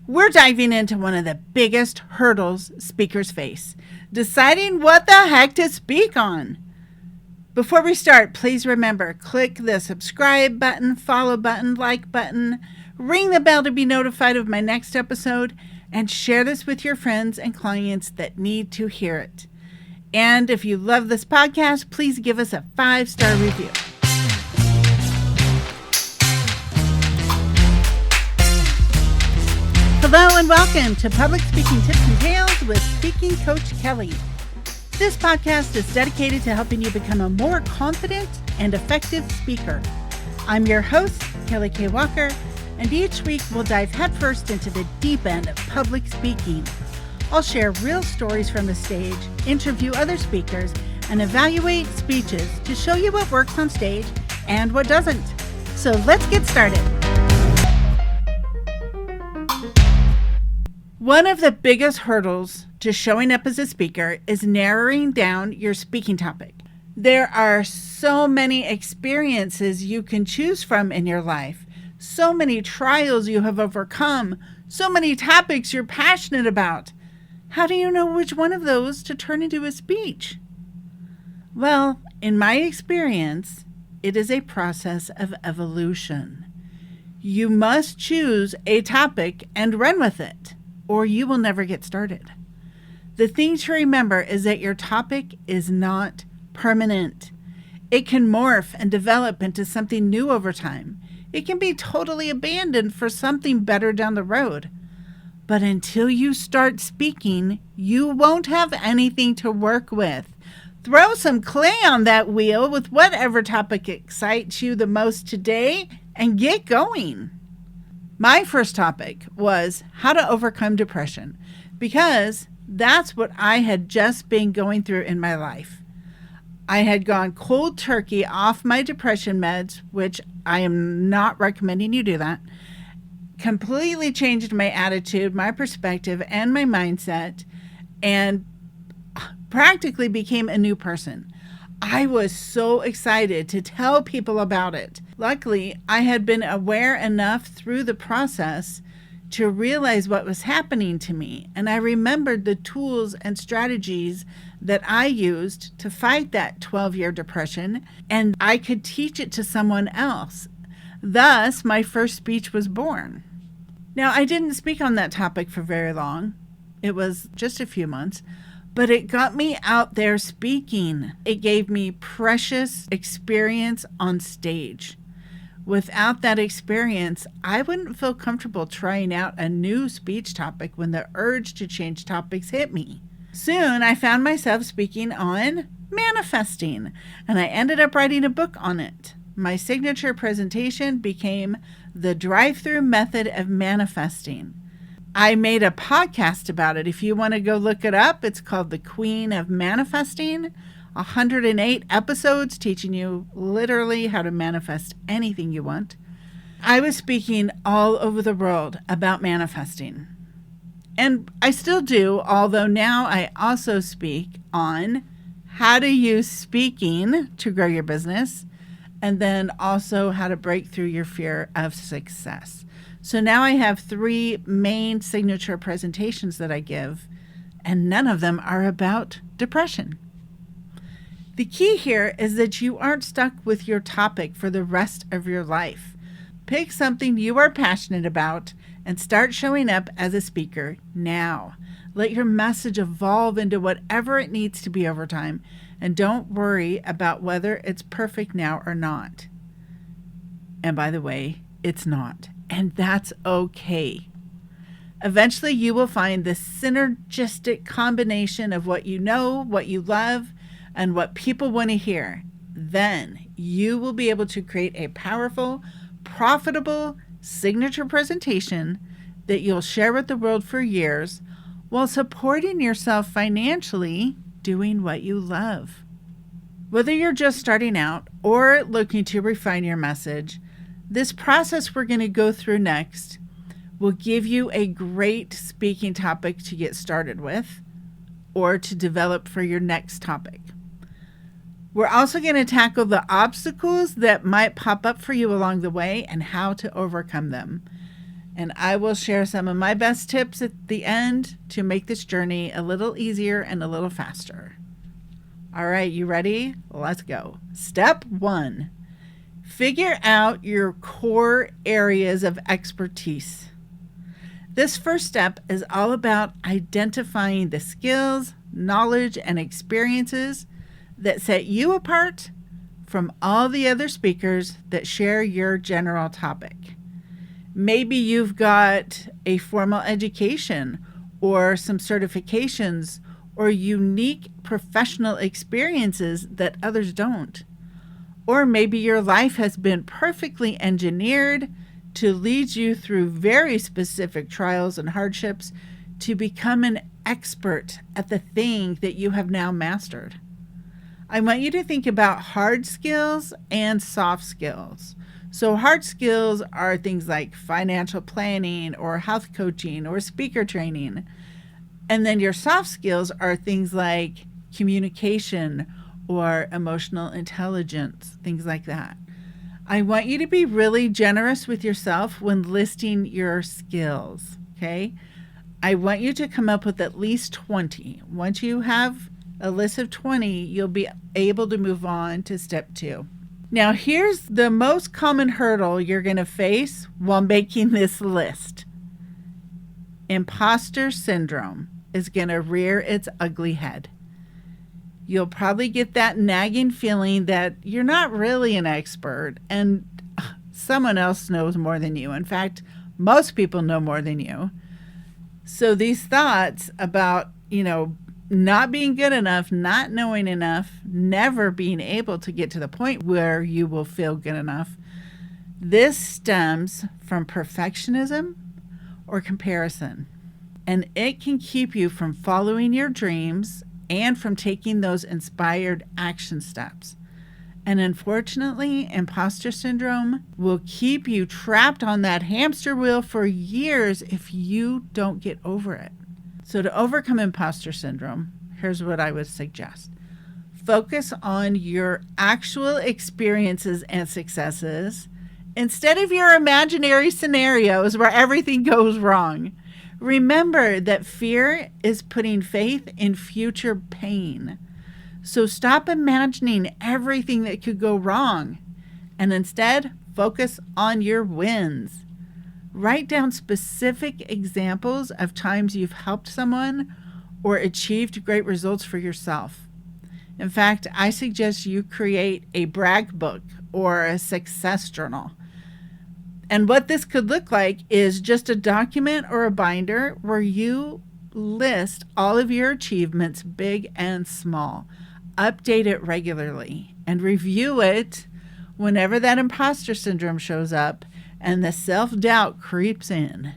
We're diving into one of the biggest hurdles speakers face, deciding what the heck to speak on. Before we start, please remember, click the subscribe button, follow button, like button, ring the bell to be notified of my next episode, and share this with your friends and clients that need to hear it. And if you love this podcast, please give us a 5-star review. Hello and welcome to Public Speaking Tips and Tales with Speaking Coach Kelly. This podcast is dedicated to helping you become a more confident and effective speaker. I'm your host, Kelly K. Walker, and each week we'll dive headfirst into the deep end of public speaking. I'll share real stories from the stage, interview other speakers, and evaluate speeches to show you what works on stage and what doesn't. So let's get started. One of the biggest hurdles to showing up as a speaker is narrowing down your speaking topic. There are so many experiences you can choose from in your life, so many trials you have overcome, so many topics you're passionate about. How do you know which one of those to turn into a speech? Well, in my experience, it is a process of evolution. You must choose a topic and run with it, or you will never get started. The thing to remember is that your topic is not permanent. It can morph and develop into something new over time. It can be totally abandoned for something better down the road. But until you start speaking, you won't have anything to work with. Throw some clay on that wheel with whatever topic excites you the most today and get going. My first topic was how to overcome depression, because that's what I had just been going through in my life. I had gone cold turkey off my depression meds, which I am not recommending you do that. Completely changed my attitude, my perspective, and my mindset, and practically became a new person. I was so excited to tell people about it. Luckily, I had been aware enough through the process to realize what was happening to me, and I remembered the tools and strategies that I used to fight that 12-year depression, and I could teach it to someone else. Thus, my first speech was born. Now, I didn't speak on that topic for very long. It was just a few months, but it got me out there speaking. It gave me precious experience on stage. Without that experience, I wouldn't feel comfortable trying out a new speech topic when the urge to change topics hit me. Soon, I found myself speaking on manifesting, and I ended up writing a book on it. My signature presentation became The Drive-Through Method of Manifesting. I made a podcast about it. If you want to go look it up, it's called The Queen of Manifesting. 108 episodes teaching you literally how to manifest anything you want. I was speaking all over the world about manifesting. And I still do, although now I also speak on how to use speaking to grow your business, and then also how to break through your fear of success. So now I have 3 main signature presentations that I give, and none of them are about depression. The key here is that you aren't stuck with your topic for the rest of your life. Pick something you are passionate about and start showing up as a speaker now. Let your message evolve into whatever it needs to be over time, and don't worry about whether it's perfect now or not. And by the way, it's not. And that's okay. Eventually, you will find the synergistic combination of what you know, what you love, and what people want to hear. Then you will be able to create a powerful, profitable signature presentation that you'll share with the world for years while supporting yourself financially doing what you love. Whether you're just starting out or looking to refine your message, this process we're going to go through next will give you a great speaking topic to get started with or to develop for your next topic. We're also going to tackle the obstacles that might pop up for you along the way and how to overcome them. And I will share some of my best tips at the end to make this journey a little easier and a little faster. All right, you ready? Let's go. Step 1. Figure out your core areas of expertise. This first step is all about identifying the skills, knowledge, and experiences that set you apart from all the other speakers that share your general topic. Maybe you've got a formal education or some certifications or unique professional experiences that others don't. Or maybe your life has been perfectly engineered to lead you through very specific trials and hardships to become an expert at the thing that you have now mastered. I want you to think about hard skills and soft skills. So hard skills are things like financial planning or health coaching or speaker training. And then your soft skills are things like communication or emotional intelligence, things like that. I want you to be really generous with yourself when listing your skills, okay? I want you to come up with at least 20. Once you have a list of 20, you'll be able to move on to step 2. Now, here's the most common hurdle you're going to face while making this list. Imposter syndrome is going to rear its ugly head. You'll probably get that nagging feeling that you're not really an expert and someone else knows more than you. In fact, most people know more than you. So these thoughts about, not being good enough, not knowing enough, never being able to get to the point where you will feel good enough, this stems from perfectionism or comparison. And it can keep you from following your dreams and from taking those inspired action steps. And unfortunately, imposter syndrome will keep you trapped on that hamster wheel for years if you don't get over it. So to overcome imposter syndrome, here's what I would suggest. Focus on your actual experiences and successes instead of your imaginary scenarios where everything goes wrong. Remember that fear is putting faith in future pain. So stop imagining everything that could go wrong and instead focus on your wins. Write down specific examples of times you've helped someone or achieved great results for yourself. In fact, I suggest you create a brag book or a success journal. And what this could look like is just a document or a binder where you list all of your achievements, big and small. Update it regularly and review it whenever that imposter syndrome shows up and the self-doubt creeps in.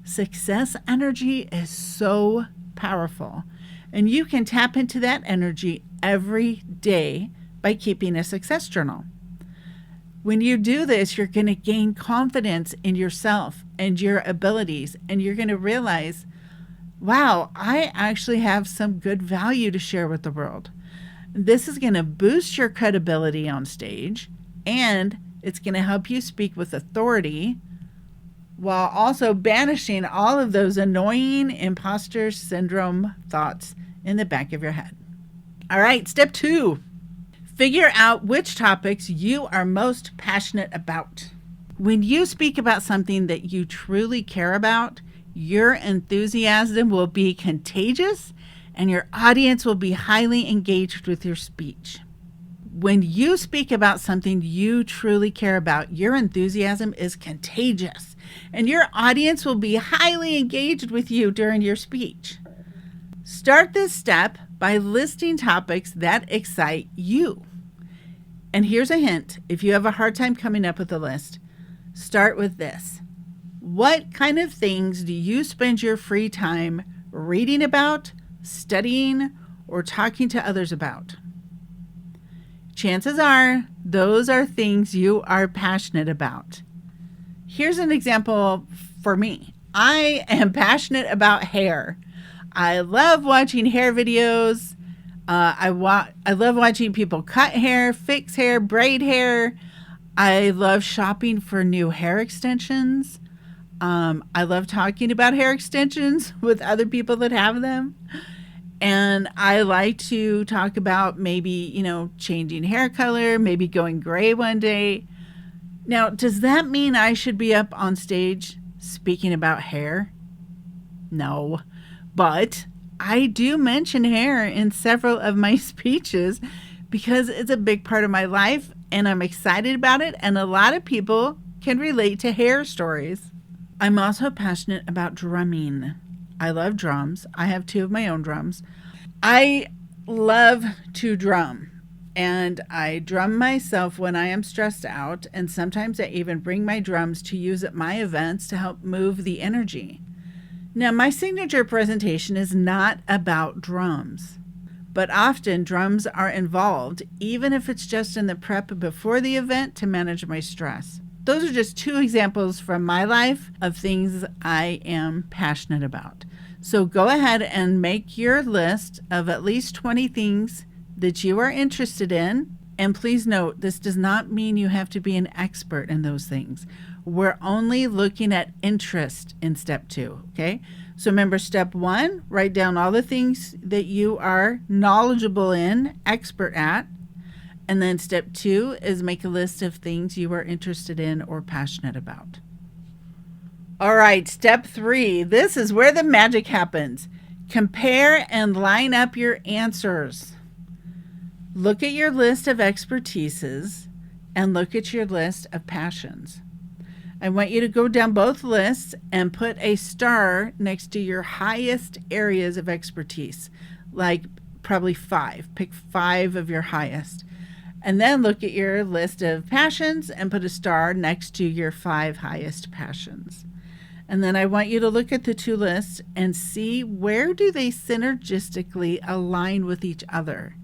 Success energy is so powerful, and you can tap into that energy every day by keeping a success journal. When you do this, you're going to gain confidence in yourself and your abilities, and you're going to realize, wow, I actually have some good value to share with the world. This is going to boost your credibility on stage, and it's going to help you speak with authority while also banishing all of those annoying imposter syndrome thoughts in the back of your head. All right, step 2. Figure out which topics you are most passionate about. When you speak about something that you truly care about, your enthusiasm will be contagious and your audience will be highly engaged with your speech. When you speak about something you truly care about, your enthusiasm is contagious and your audience will be highly engaged with you during your speech. Start this step by listing topics that excite you. And here's a hint. If you have a hard time coming up with a list, start with this. What kind of things do you spend your free time reading about, studying, or talking to others about? Chances are those are things you are passionate about. Here's an example for me. I am passionate about hair. I love watching hair videos. I love watching people cut hair, fix hair, braid hair. I love shopping for new hair extensions. I love talking about hair extensions with other people that have them. And I like to talk about maybe, changing hair color, maybe going gray one day. Now, does that mean I should be up on stage speaking about hair? No. But I do mention hair in several of my speeches because it's a big part of my life and I'm excited about it. And a lot of people can relate to hair stories. I'm also passionate about drumming. I love drums. I have 2 of my own drums. I love to drum, and I drum myself when I am stressed out, and sometimes I even bring my drums to use at my events to help move the energy. Now, my signature presentation is not about drums, but often drums are involved, even if it's just in the prep before the event to manage my stress. Those are just 2 examples from my life of things I am passionate about. So go ahead and make your list of at least 20 things that you are interested in. And please note, this does not mean you have to be an expert in those things. We're only looking at interest in step 2, okay? So remember, step 1, write down all the things that you are knowledgeable in, expert at. And then step 2 is make a list of things you are interested in or passionate about. All right, step 3. This is where the magic happens. Compare and line up your answers. Look at your list of expertises and look at your list of passions. I want you to go down both lists and put a star next to your highest areas of expertise, like probably 5. Pick 5 of your highest. And then look at your list of passions and put a star next to your 5 highest passions. And then I want you to look at the 2 lists and see where do they synergistically align with each other.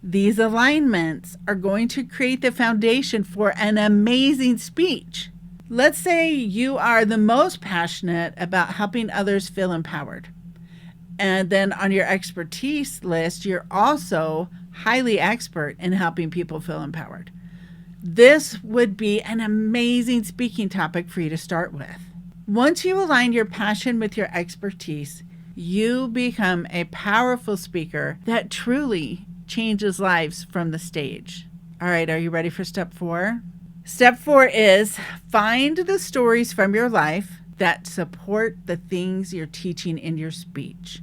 These alignments are going to create the foundation for an amazing speech. Let's say you are the most passionate about helping others feel empowered. And then on your expertise list, you're also highly expert in helping people feel empowered. This would be an amazing speaking topic for you to start with. Once you align your passion with your expertise, you become a powerful speaker that truly changes lives from the stage. All right, are you ready for step 4? Step 4 is find the stories from your life that support the things you're teaching in your speech.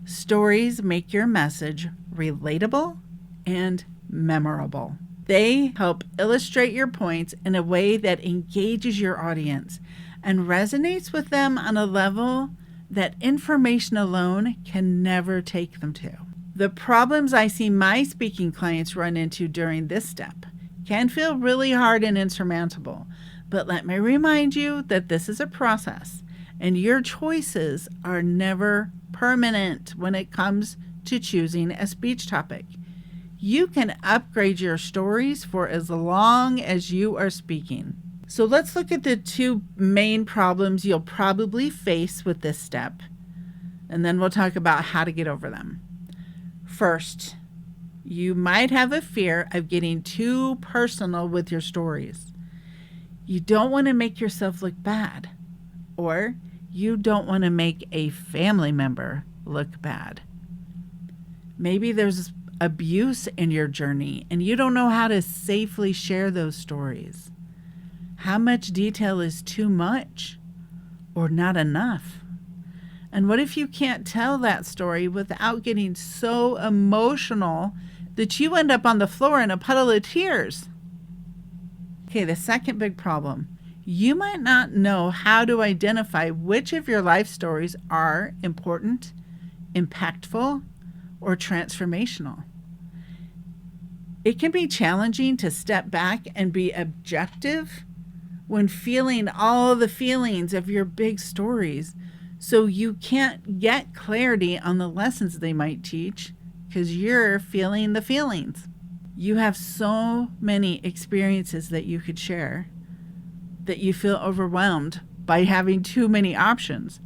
Stories make your message relatable and memorable. They help illustrate your points in a way that engages your audience and resonates with them on a level that information alone can never take them to. The problems I see my speaking clients run into during this step can feel really hard and insurmountable, but let me remind you that this is a process and your choices are never permanent when it comes to choosing a speech topic. You can upgrade your stories for as long as you are speaking. So let's look at the 2 main problems you'll probably face with this step, and then we'll talk about how to get over them. First, you might have a fear of getting too personal with your stories. You don't want to make yourself look bad, or you don't want to make a family member look bad. Maybe there's abuse in your journey and you don't know how to safely share those stories. How much detail is too much or not enough? And what if you can't tell that story without getting so emotional that you end up on the floor in a puddle of tears? Okay, the second big problem. You might not know how to identify which of your life stories are important, impactful, or transformational. It can be challenging to step back and be objective when feeling all the feelings of your big stories, so you can't get clarity on the lessons they might teach because you're feeling the feelings. You have so many experiences that you could share that you feel overwhelmed by having too many options.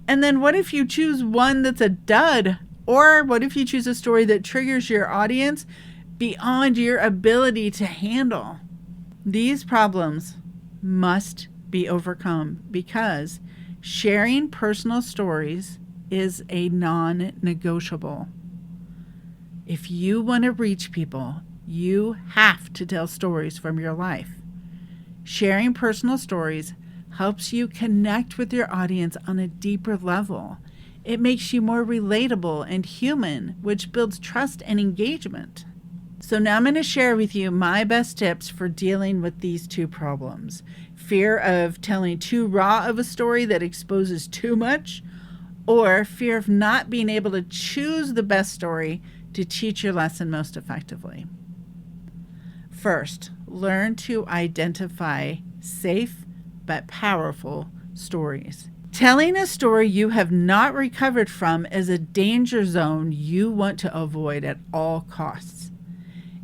And then what if you choose one that's a dud? Or what if you choose a story that triggers your audience beyond your ability to handle? These problems must be overcome because sharing personal stories is a non-negotiable. If you want to reach people, you have to tell stories from your life. Sharing personal stories helps you connect with your audience on a deeper level. It makes you more relatable and human, which builds trust and engagement. So now I'm going to share with you my best tips for dealing with these two problems. Fear of telling too raw of a story that exposes too much, or fear of not being able to choose the best story to teach your lesson most effectively. First, learn to identify safe but powerful stories. Telling a story you have not recovered from is a danger zone you want to avoid at all costs.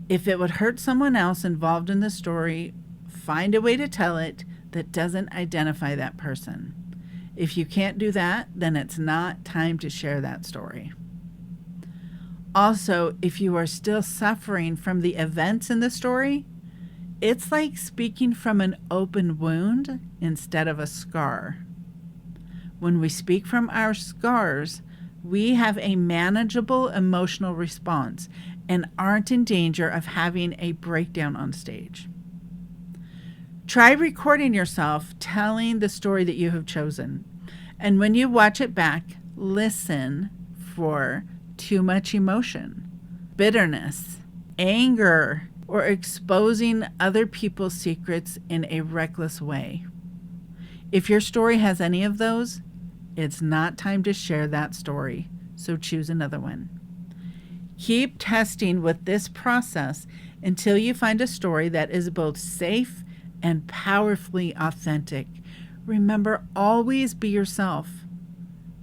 If it would hurt someone else involved in the story, find a way to tell it that doesn't identify that person. If you can't do that, then it's not time to share that story. Also, if you are still suffering from the events in the story, it's like speaking from an open wound instead of a scar. When we speak from our scars, we have a manageable emotional response and aren't in danger of having a breakdown on stage. Try recording yourself telling the story that you have chosen. And when you watch it back, listen for too much emotion, bitterness, anger, or exposing other people's secrets in a reckless way. If your story has any of those, it's not time to share that story, so choose another one. Keep testing with this process until you find a story that is both safe and powerfully authentic. Remember, always be yourself,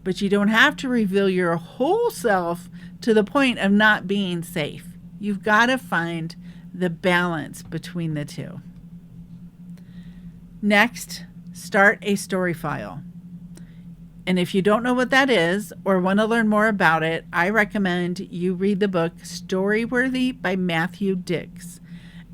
but you don't have to reveal your whole self to the point of not being safe. You've got to find the balance between the two. Next, start a story file. And if you don't know what that is or want to learn more about it, I recommend you read the book Storyworthy by Matthew Dix.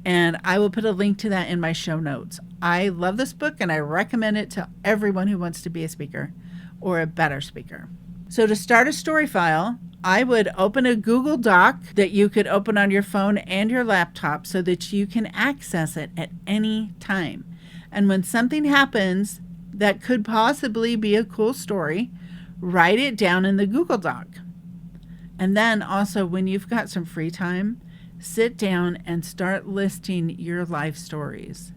And I will put a link to that in my show notes. I love this book and I recommend it to everyone who wants to be a speaker or a better speaker. So to start a story file, I would open a Google Doc that you could open on your phone and your laptop so that you can access it at any time. And when something happens that could possibly be a cool story, write it down in the Google Doc. And then also when you've got some free time, sit down and start listing your life stories.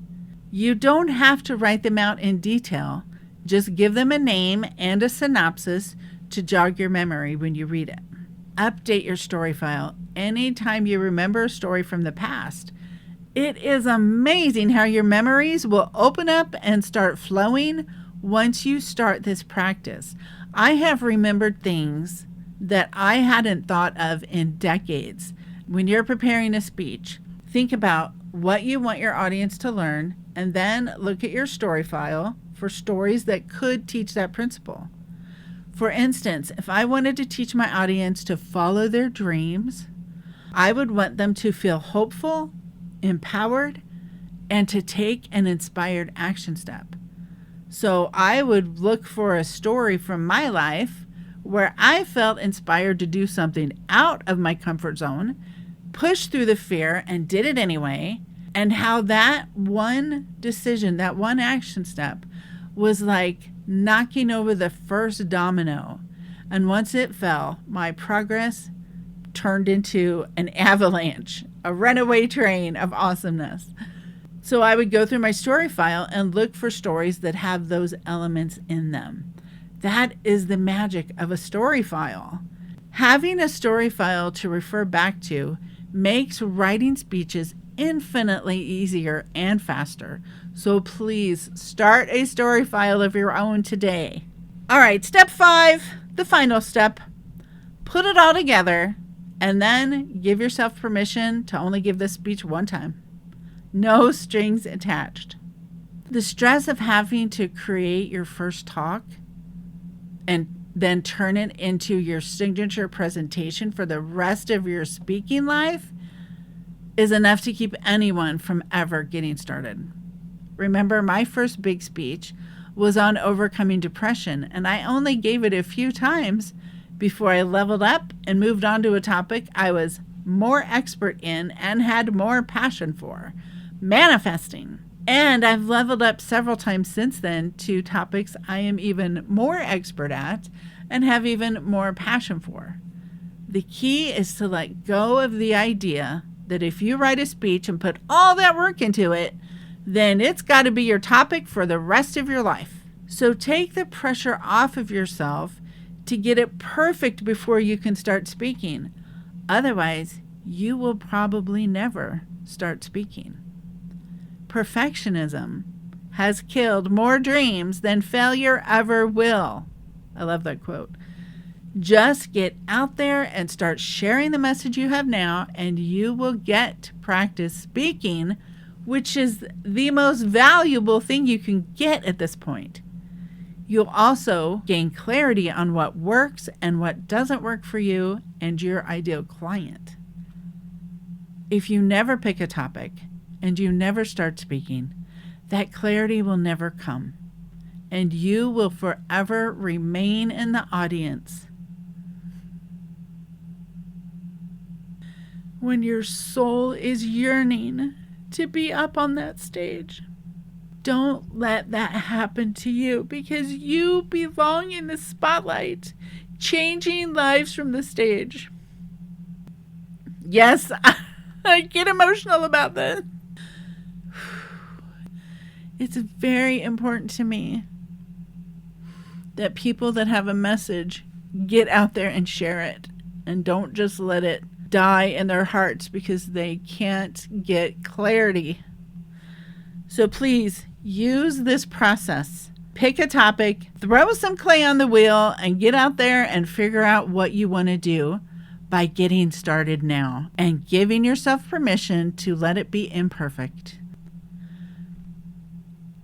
You don't have to write them out in detail. Just give them a name and a synopsis to jog your memory when you read it. Update your story file anytime you remember a story from the past. It is amazing how your memories will open up and start flowing once you start this practice. I have remembered things that I hadn't thought of in decades. When you're preparing a speech, think about what you want your audience to learn and then look at your story file for stories that could teach that principle. For instance, if I wanted to teach my audience to follow their dreams, I would want them to feel hopeful, empowered, and to take an inspired action step. So I would look for a story from my life where I felt inspired to do something out of my comfort zone, pushed through the fear and did it anyway, and how that one decision, that one action step was like knocking over the first domino. And once it fell, my progress turned into an avalanche, a runaway train of awesomeness. So I would go through my story file and look for stories that have those elements in them. That is the magic of a story file. Having a story file to refer back to makes writing speeches infinitely easier and faster. So please start a story file of your own today. All right, step 5, the final step. Put it all together and then give yourself permission to only give this speech one time. No strings attached. The stress of having to create your first talk and then turn it into your signature presentation for the rest of your speaking life is enough to keep anyone from ever getting started. Remember, my first big speech was on overcoming depression, and I only gave it a few times before I leveled up and moved on to a topic I was more expert in and had more passion for, manifesting. And I've leveled up several times since then to topics I am even more expert at and have even more passion for. The key is to let go of the idea that if you write a speech and put all that work into it, then it's got to be your topic for the rest of your life. So take the pressure off of yourself to get it perfect before you can start speaking. Otherwise, you will probably never start speaking. Perfectionism has killed more dreams than failure ever will. I love that quote. Just get out there and start sharing the message you have now, and you will get practice speaking, which is the most valuable thing you can get at this point. You'll also gain clarity on what works and what doesn't work for you and your ideal client. If you never pick a topic and you never start speaking, that clarity will never come, and you will forever remain in the audience. When your soul is yearning to be up on that stage, don't let that happen to you, because you belong in the spotlight, changing lives from the stage. Yes, I get emotional about this. It's very important to me that people that have a message get out there and share it, and don't just let it die in their hearts because they can't get clarity. So please use this process. Pick a topic, throw some clay on the wheel, and get out there and figure out what you want to do by getting started now and giving yourself permission to let it be imperfect.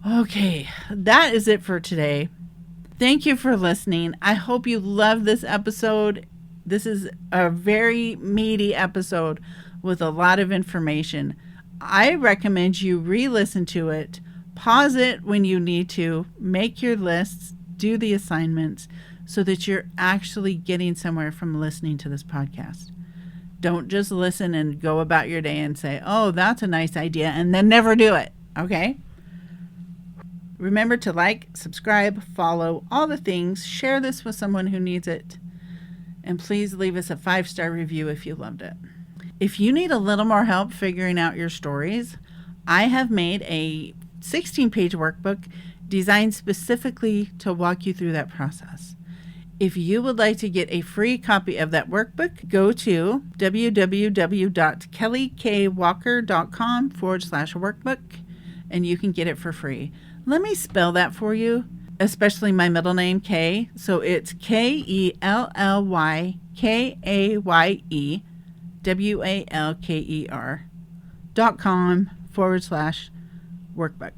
Okay, that is it for today. Thank you for listening. I hope you loved this episode. This is a very meaty episode with a lot of information. I recommend you re-listen to it, pause it when you need to, make your lists, do the assignments so that you're actually getting somewhere from listening to this podcast. Don't just listen and go about your day and say, oh, that's a nice idea, and then never do it, okay? Remember to like, subscribe, follow, all the things. Share this with someone who needs it. And please leave us a 5-star review if you loved it. If you need a little more help figuring out your stories, I have made a 16-page workbook designed specifically to walk you through that process. If you would like to get a free copy of that workbook, go to www.kellykWalker.com/workbook, and you can get it for free. Let me spell that for you, especially my middle name, Kay. So it's KELLYKAYWALKER.com/workbook.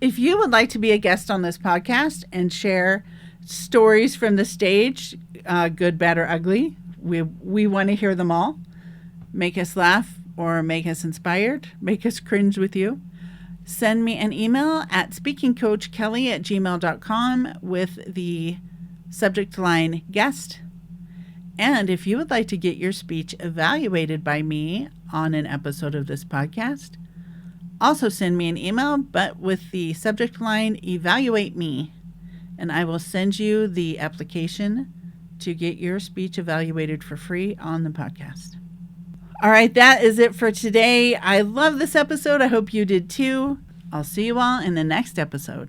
If you would like to be a guest on this podcast and share stories from the stage, good, bad, or ugly, we want to hear them all. Make us laugh or make us inspired, make us cringe with you. Send me an email at speakingcoachkelly@gmail.com with the subject line guest. And if you would like to get your speech evaluated by me on an episode of this podcast, also send me an email, but with the subject line evaluate me, and I will send you the application to get your speech evaluated for free on the podcast. All right, that is it for today. I love this episode. I hope you did too. I'll see you all in the next episode.